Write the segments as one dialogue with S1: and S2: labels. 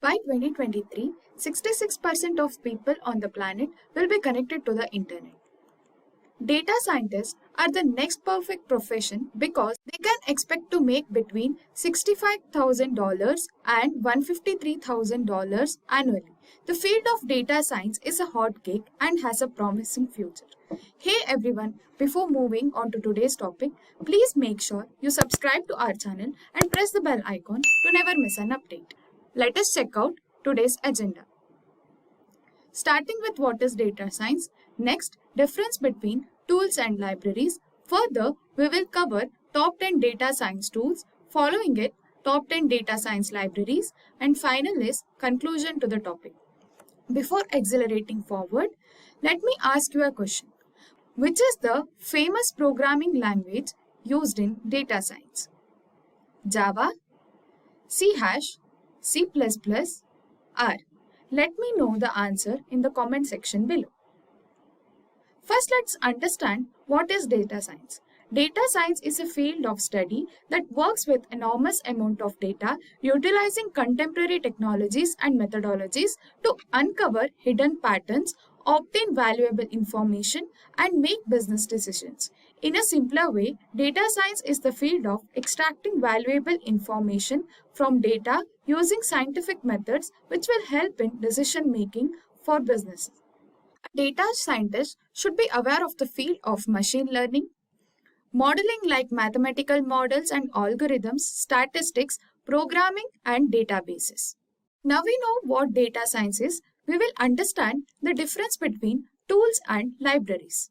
S1: By 2023, 66% of people on the planet will be connected to the internet. Data scientists are the next perfect profession because they can expect to make between $65,000 and $153,000 annually. The field of data science is a hot cake and has a promising future. Hey everyone, before moving on to today's topic, please make sure you subscribe to our channel and press the bell icon to never miss an update. Let us check out today's agenda. Starting with what is data science, next difference between tools and libraries. Further, we will cover top 10 data science tools, following it top 10 data science libraries, and final is conclusion to the topic. Before accelerating forward, let me ask you a question. Which is the famous programming language used in data science? Java, C#, C++, R. Let me know the answer in the comment section below. First, let's understand what is data science. Data science is a field of study that works with enormous amount of data, utilizing contemporary technologies and methodologies to uncover hidden patterns, obtain valuable information, and make business decisions. In a simpler way, data science is the field of extracting valuable information from data using scientific methods which will help in decision making for businesses. Data scientists should be aware of the field of machine learning, modeling like mathematical models and algorithms, statistics, programming, and databases. Now we know what data science is, we will understand the difference between tools and libraries.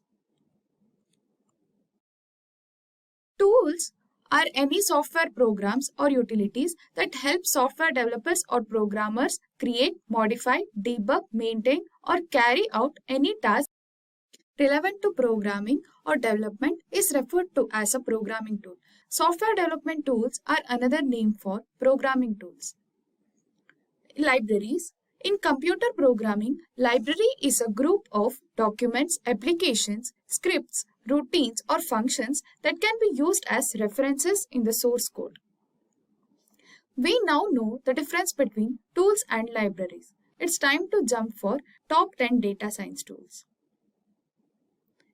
S1: Tools are any software programs or utilities that help software developers or programmers create, modify, debug, maintain, or carry out any task relevant to programming or development is referred to as a programming tool. Software development tools are another name for programming tools. Libraries. In computer programming, library is a group of documents, applications, scripts, routines, or functions that can be used as references in the source code. We now know the difference between tools and libraries. It's time to jump for top 10 data science tools.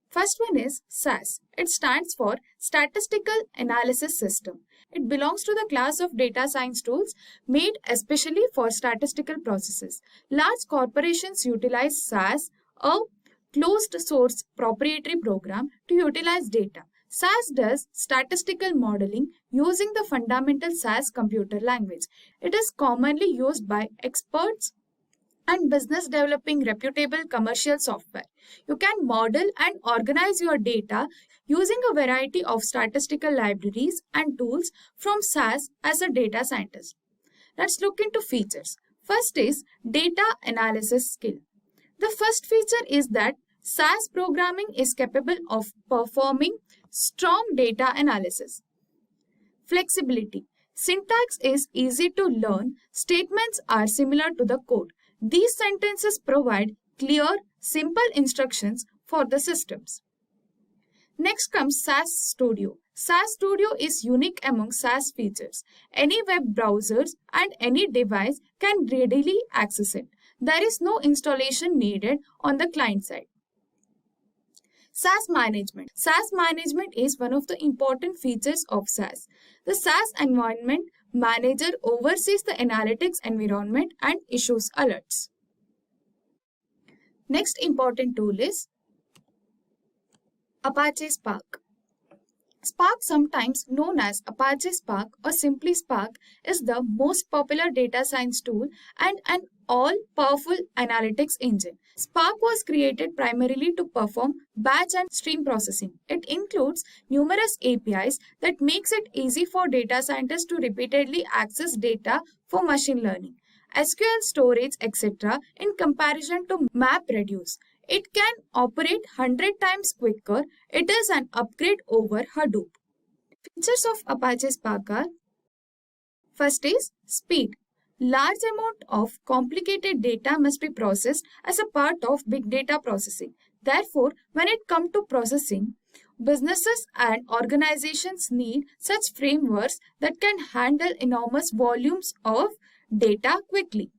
S1: First one is SAS. It stands for Statistical Analysis System. It belongs to the class of data science tools made especially for statistical processes. Large corporations utilize SAS, a closed source proprietary program, to utilize data. SAS does statistical modeling using the fundamental SAS computer language. It is commonly used by experts and business developing reputable commercial software. You can model and organize your data using a variety of statistical libraries and tools from SAS as a data scientist. Let's look into features. First is data analysis skill. The first feature is that SAS programming is capable of performing strong data analysis. Flexibility. Syntax is easy to learn. Statements are similar to the code. These sentences provide clear, simple instructions for the systems. Next comes SAS Studio. SAS Studio is unique among SAS features. Any web browsers and any device can readily access it. There is no installation needed on the client side. SAS Management. SAS Management is one of the important features of SAS. The SAS Environment Manager oversees the analytics environment and issues alerts. Next important tool is Apache Spark. Spark, sometimes known as Apache Spark or simply Spark, is the most popular data science tool and an all-powerful analytics engine. Spark was created primarily to perform batch and stream processing. It includes numerous APIs that makes it easy for data scientists to repeatedly access data for machine learning, SQL storage, etc. in comparison to MapReduce. It can operate 100 times quicker. It is an upgrade over Hadoop. Features of Apache Spark are: first is speed. Large amount of complicated data must be processed as a part of big data processing. Therefore, when it comes to processing, businesses and organizations need such frameworks that can handle enormous volumes of data quickly.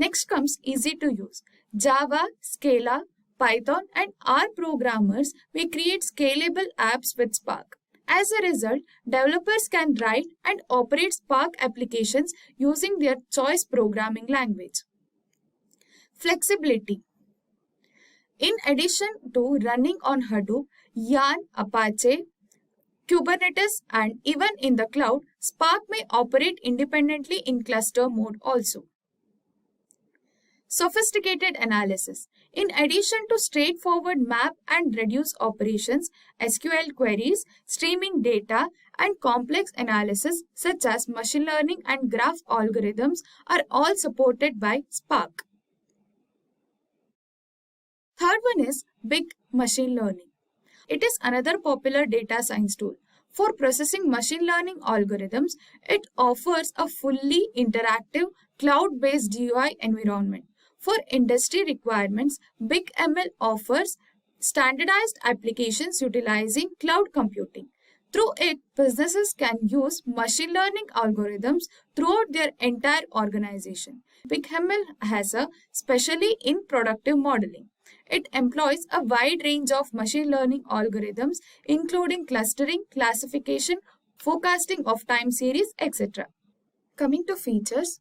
S1: Next comes easy to use. Java, Scala, Python, and R programmers may create scalable apps with Spark. As a result, developers can write and operate Spark applications using their choice programming language. Flexibility. In addition to running on Hadoop, Yarn, Apache, Kubernetes, and even in the cloud, Spark may operate independently in cluster mode also. Sophisticated analysis. In addition to straightforward map and reduce operations, SQL queries, streaming data, and complex analysis such as machine learning and graph algorithms are all supported by Spark. Third one is Big Machine Learning. It is another popular data science tool. For processing machine learning algorithms, it offers a fully interactive cloud-based GUI environment. For industry requirements, BigML offers standardized applications utilizing cloud computing. Through it, businesses can use machine learning algorithms throughout their entire organization. BigML has a specialty in productive modeling. It employs a wide range of machine learning algorithms, including clustering, classification, forecasting of time series, etc. Coming to features,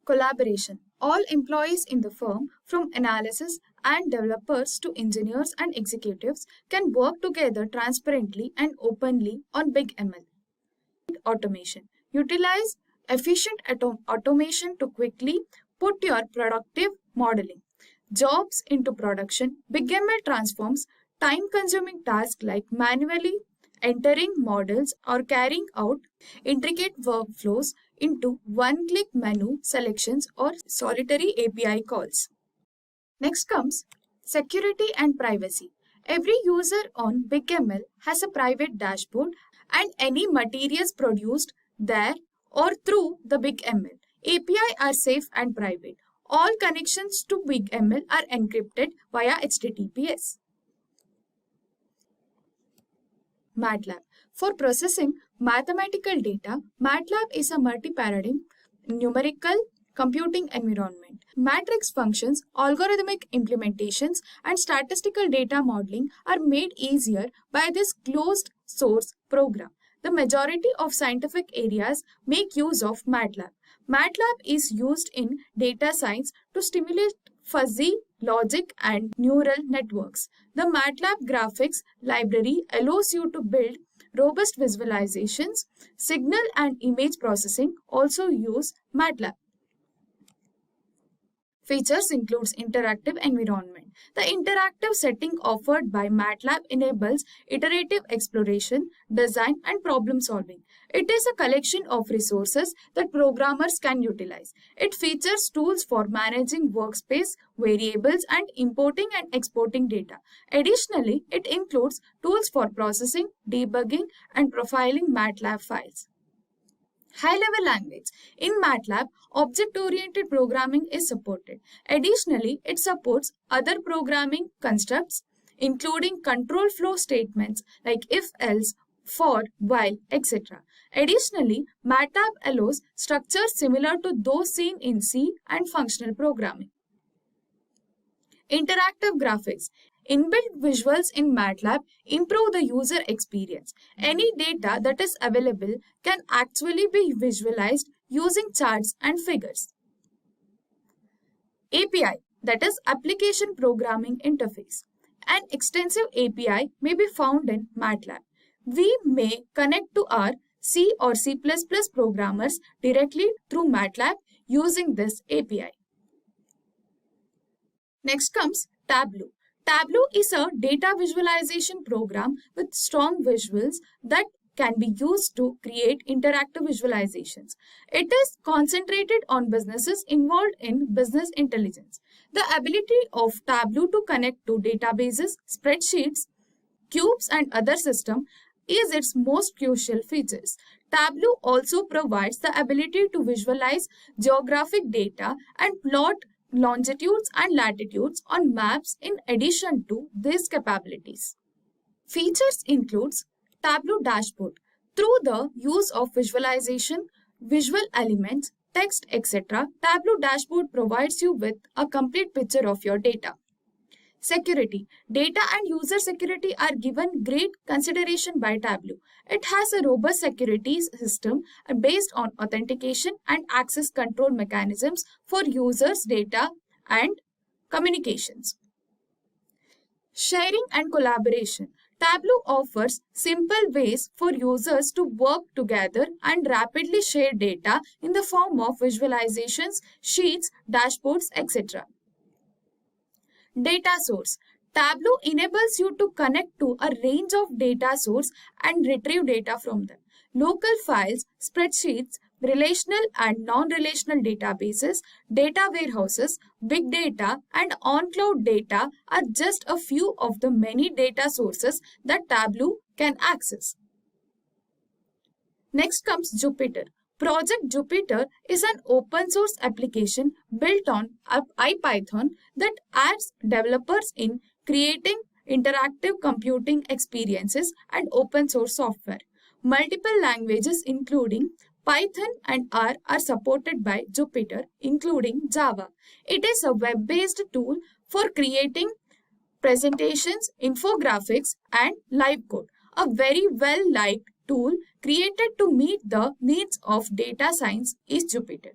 S1: collaboration. All employees in the firm, from analysis and developers to engineers and executives, can work together transparently and openly on BigML. Automation. Utilize efficient automation to quickly put your productive modeling jobs into production. BigML transforms time-consuming tasks like manually entering models or carrying out intricate workflows into one-click menu selections or solitary API calls. Next comes security and privacy. Every user on BigML has a private dashboard, and any materials produced there or through the BigML API are safe and private. All connections to BigML are encrypted via HTTPS. MATLAB. For processing mathematical data, MATLAB is a multi-paradigm numerical computing environment. Matrix functions, algorithmic implementations, and statistical data modeling are made easier by this closed source program. The majority of scientific areas make use of MATLAB. MATLAB is used in data science to stimulate fuzzy logic and neural networks. The MATLAB graphics library allows you to build robust visualizations. Signal and image processing also use MATLAB. Features includes interactive environment. The interactive setting offered by MATLAB enables iterative exploration, design, and problem solving. It is a collection of resources that programmers can utilize. It features tools for managing workspace, variables, and importing and exporting data. Additionally, it includes tools for processing, debugging, and profiling MATLAB files. High-level language. In MATLAB, object-oriented programming is supported. Additionally, it supports other programming constructs, including control flow statements like if-else, for, while, etc. Additionally, MATLAB allows structures similar to those seen in C and functional programming. Interactive graphics. Inbuilt visuals in MATLAB improve the user experience. Any data that is available can actually be visualized using charts and figures. API, that is Application Programming Interface. An extensive API may be found in MATLAB. We may connect to our C or C++ programmers directly through MATLAB using this API. Next comes Tableau. Tableau is a data visualization program with strong visuals that can be used to create interactive visualizations. It is concentrated on businesses involved in business intelligence. The ability of Tableau to connect to databases, spreadsheets, cubes, and other systems is its most crucial features. Tableau also provides the ability to visualize geographic data and plot longitudes and latitudes on maps in addition to these capabilities. Features includes Tableau dashboard. Through the use of visualization, visual elements, text, etc., Tableau dashboard provides you with a complete picture of your data. Security. Data and user security are given great consideration by Tableau. It has a robust security system based on authentication and access control mechanisms for users' data and communications. Sharing and collaboration. Tableau offers simple ways for users to work together and rapidly share data in the form of visualizations, sheets, dashboards, etc. Data source. Tableau enables you to connect to a range of data sources and retrieve data from them. Local files, spreadsheets, relational and non-relational databases, data warehouses, big data, and on-cloud data are just a few of the many data sources that Tableau can access. Next comes Jupyter. Project Jupyter is an open source application built on IPython that aids developers in creating interactive computing experiences and open source software. Multiple languages including Python and R are supported by Jupyter, including Java. It is a web-based tool for creating presentations, infographics, and live code. A very well-liked tool created to meet the needs of data science is Jupyter.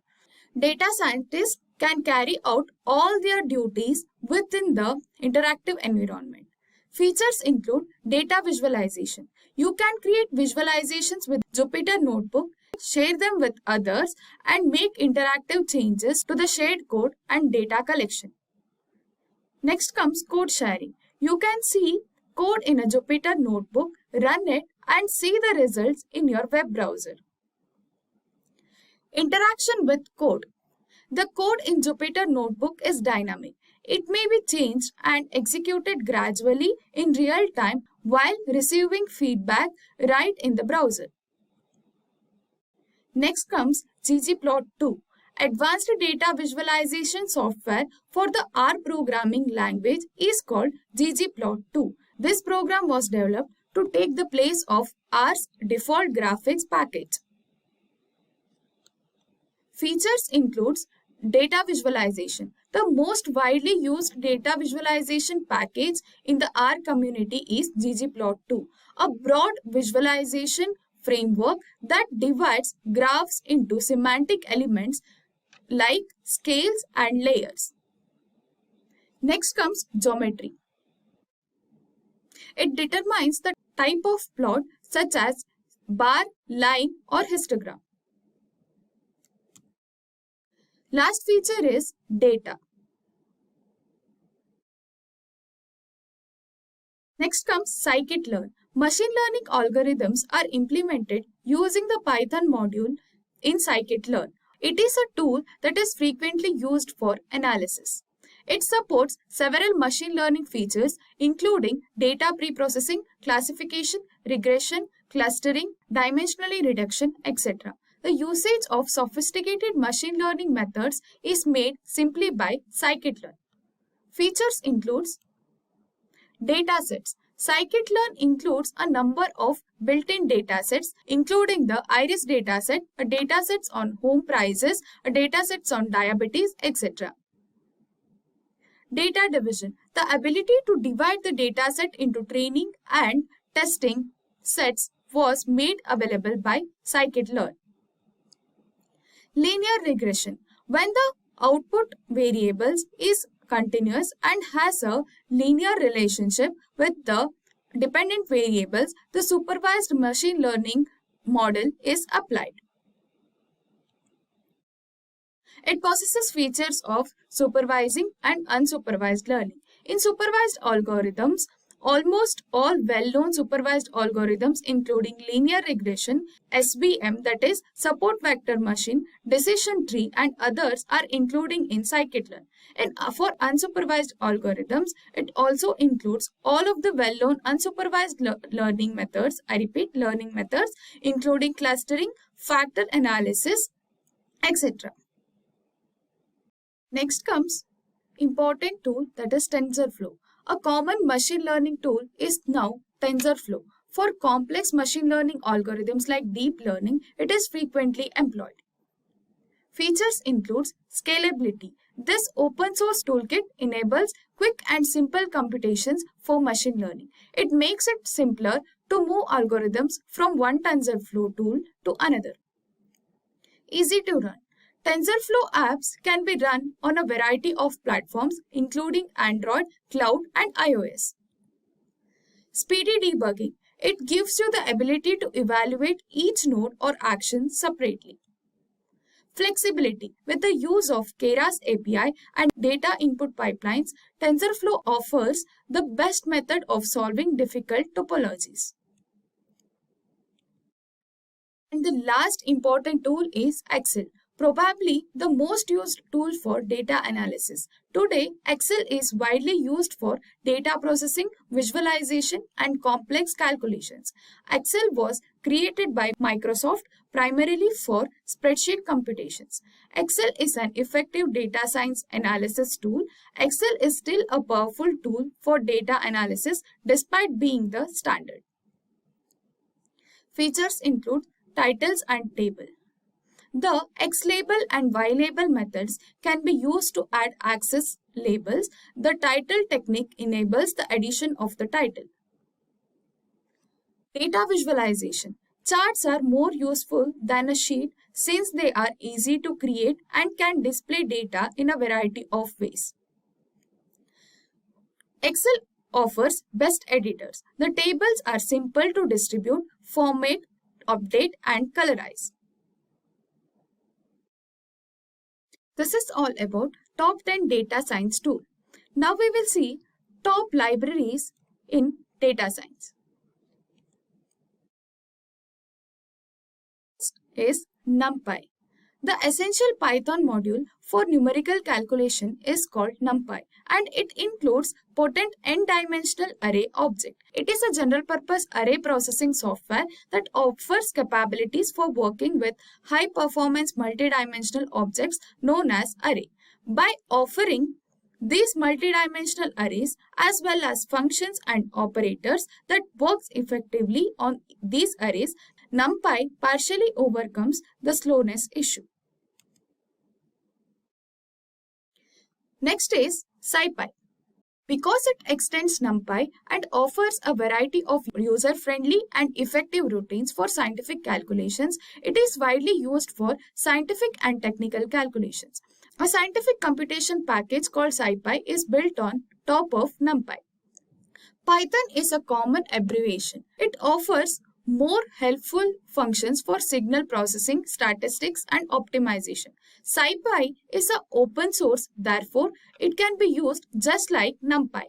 S1: Data scientists can carry out all their duties within the interactive environment. Features include data visualization. You can create visualizations with Jupyter Notebook, share them with others, and make interactive changes to the shared code and data collection. Next comes code sharing. You can see code in a Jupyter Notebook, run it, and see the results in your web browser. Interaction with code. The code in Jupyter Notebook is dynamic. It may be changed and executed gradually in real time while receiving feedback right in the browser. Next comes ggplot2, advanced data visualization software for the R programming language is called ggplot2. This program was developed to take the place of R's default graphics package. Features includes data visualization. The most widely used data visualization package in the R community is ggplot2, a broad visualization framework that divides graphs into semantic elements like scales and layers. Next comes geometry. It determines the type of plot such as bar, line, or histogram. Last feature is data. Next comes scikit-learn. Machine learning algorithms are implemented using the Python module in scikit-learn. It is a tool that is frequently used for analysis. It supports several machine learning features including data preprocessing, classification, regression, clustering, dimensionally reduction, etc. The usage of sophisticated machine learning methods is made simply by scikit-learn. Features includes datasets. Scikit-learn includes a number of built-in datasets, including the IRIS dataset, a datasets on home prices, a datasets on diabetes, etc. Data division. The ability to divide the dataset into training and testing sets was made available by scikit-learn. Linear regression. When the output variables is continuous and has a linear relationship with the dependent variables, the supervised machine learning model is applied. It possesses features of supervising and unsupervised learning. In supervised algorithms, almost all well-known supervised algorithms including linear regression, SVM that is support vector machine, decision tree and others are including in scikit-learn. And for unsupervised algorithms, it also includes all of the well-known unsupervised learning methods, I repeat learning methods including clustering, factor analysis, etc. Next comes important tool that is TensorFlow. A common machine learning tool is now TensorFlow. For complex machine learning algorithms like deep learning, it is frequently employed. Features includes scalability. This open source toolkit enables quick and simple computations for machine learning. It makes it simpler to move algorithms from one TensorFlow tool to another. Easy to run. TensorFlow apps can be run on a variety of platforms including Android, cloud, and iOS. Speedy debugging. It gives you the ability to evaluate each node or action separately. Flexibility. With the use of Keras API and data input pipelines, TensorFlow offers the best method of solving difficult topologies. And the last important tool is Excel, probably the most used tool for data analysis. Today, Excel is widely used for data processing, visualization, and complex calculations. Excel was created by Microsoft primarily for spreadsheet computations. Excel is an effective data science analysis tool. Excel is still a powerful tool for data analysis despite being the standard. Features include titles and table. The X-label and Y-label methods can be used to add access labels. The title technique enables the addition of the title. Data visualization. Charts are more useful than a sheet since they are easy to create and can display data in a variety of ways. Excel offers best editors. The tables are simple to distribute, format, update, and colorize. This is all about top 10 data science tool. Now we will see top libraries in data science. Next is NumPy. The essential Python module for numerical calculation is called NumPy, and it includes potent n-dimensional array object. It is a general-purpose array processing software that offers capabilities for working with high-performance multidimensional objects known as array. By offering these multidimensional arrays as well as functions and operators that works effectively on these arrays, NumPy partially overcomes the slowness issue. Next is SciPy. Because it extends NumPy and offers a variety of user-friendly and effective routines for scientific calculations, it is widely used for scientific and technical calculations. A scientific computation package called SciPy is built on top of NumPy. Python is a common abbreviation. It offers more helpful functions for signal processing, statistics, and optimization. SciPy is an open source, therefore, it can be used just like NumPy.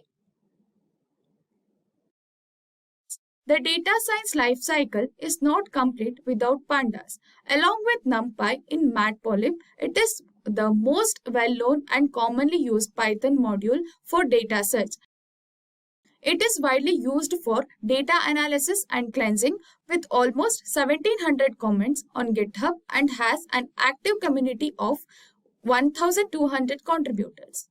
S1: The data science lifecycle is not complete without pandas. Along with NumPy in Matplotlib, it is the most well-known and commonly used Python module for data search. It is widely used for data analysis and cleansing with almost 1700 comments on GitHub and has an active community of 1200 contributors.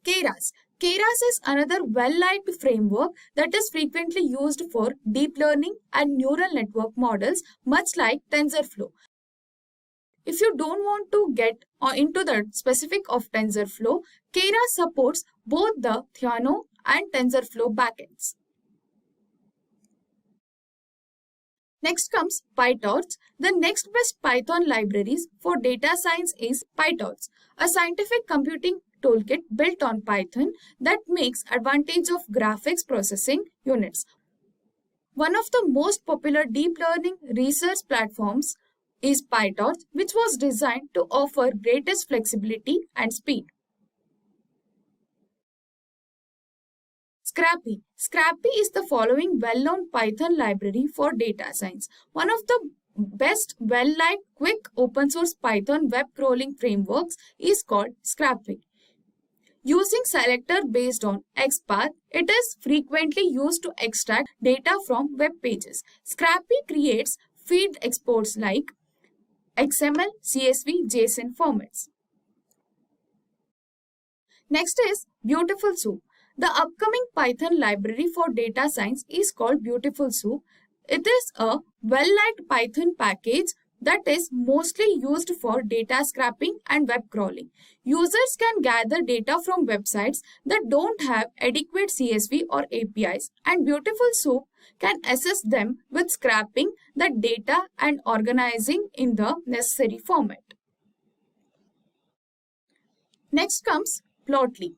S1: Keras. Keras is another well-liked framework that is frequently used for deep learning and neural network models, much like TensorFlow. If you don't want to get into the specific of TensorFlow, Keras supports both the Theano and TensorFlow backends. Next comes PyTorch. The next best Python libraries for data science is PyTorch, a scientific computing toolkit built on Python that makes advantage of graphics processing units. One of the most popular deep learning research platforms is PyTorch, which was designed to offer greatest flexibility and speed. Scrappy. Scrappy is the following well-known Python library for data science. One of the best, well-liked, quick open-source Python web crawling frameworks is called Scrappy. Using selector based on XPath, it is frequently used to extract data from web pages. Scrappy creates feed exports like XML, CSV, JSON formats. Next is Beautiful Soup. The upcoming Python library for data science is called Beautiful Soup. It is a well-liked Python package that is mostly used for data scraping and web crawling. Users can gather data from websites that don't have adequate CSV or APIs, and Beautiful Soup can assist them with scraping the data and organizing in the necessary format. Next comes Plotly.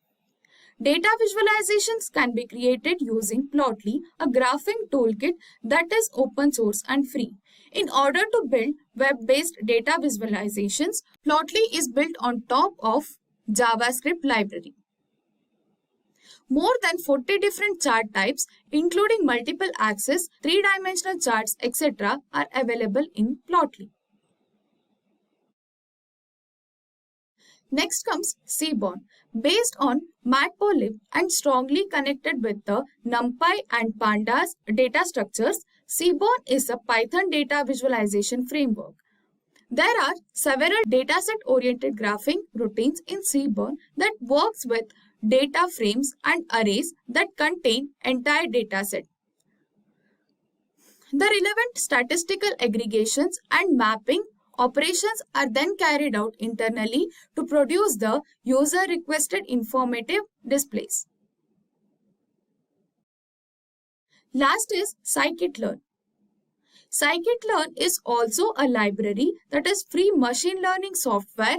S1: Data visualizations can be created using Plotly, a graphing toolkit that is open source and free. In order to build web-based data visualizations, Plotly is built on top of JavaScript library. More than 40 different chart types, including multiple axis, three-dimensional charts, etc., are available in Plotly. Next comes Seaborn. Based on Matplotlib and strongly connected with the NumPy and Pandas data structures, Seaborn is a Python data visualization framework. There are several dataset-oriented graphing routines in Seaborn that works with data frames and arrays that contain entire dataset. The relevant statistical aggregations and mapping operations are then carried out internally to produce the user-requested informative displays. Last is scikit-learn. Scikit-learn is also a library that is free machine learning software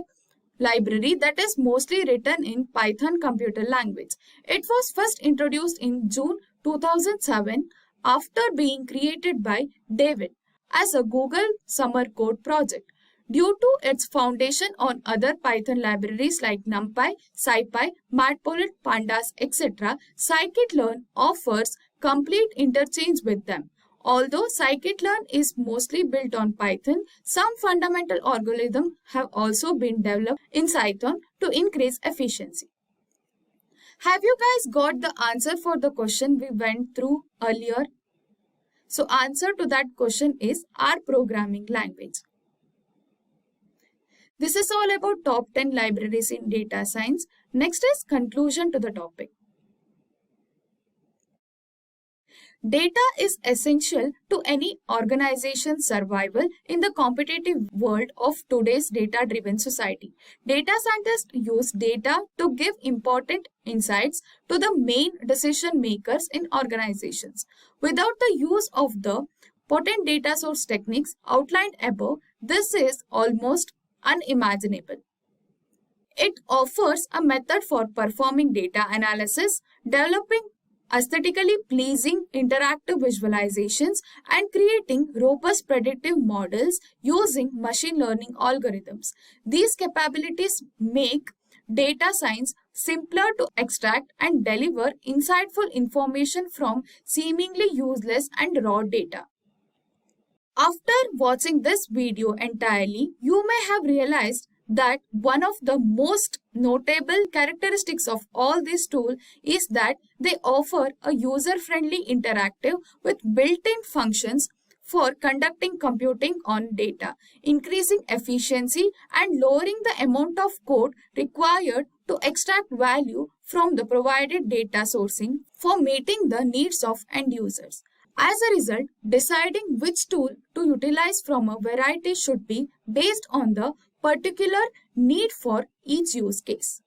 S1: library that is mostly written in Python computer language. It was first introduced in June 2007 after being created by David as a Google Summer Code project. Due to its foundation on other Python libraries like NumPy, SciPy, Matplotlib, Pandas, etc., scikit-learn offers complete interchange with them. Although scikit-learn is mostly built on Python, some fundamental algorithms have also been developed in Python to increase efficiency. Have you guys got the answer for the question we went through earlier? So answer to that question is R programming language. This is all about top 10 libraries in data science. Next is conclusion to the topic. Data is essential to any organization's survival in the competitive world of today's data-driven society. Data scientists use data to give important insights to the main decision makers in organizations. Without the use of the potent data source techniques outlined above, this is almost unimaginable. It offers a method for performing data analysis, developing aesthetically pleasing interactive visualizations, and creating robust predictive models using machine learning algorithms. These capabilities make data science simpler to extract and deliver insightful information from seemingly useless and raw data. After watching this video entirely, you may have realized that one of the most notable characteristics of all these tools is that they offer a user-friendly interactive with built-in functions for conducting computing on data, increasing efficiency and lowering the amount of code required to extract value from the provided data sourcing for meeting the needs of end users. As a result, deciding which tool to utilize from a variety should be based on the particular need for each use case.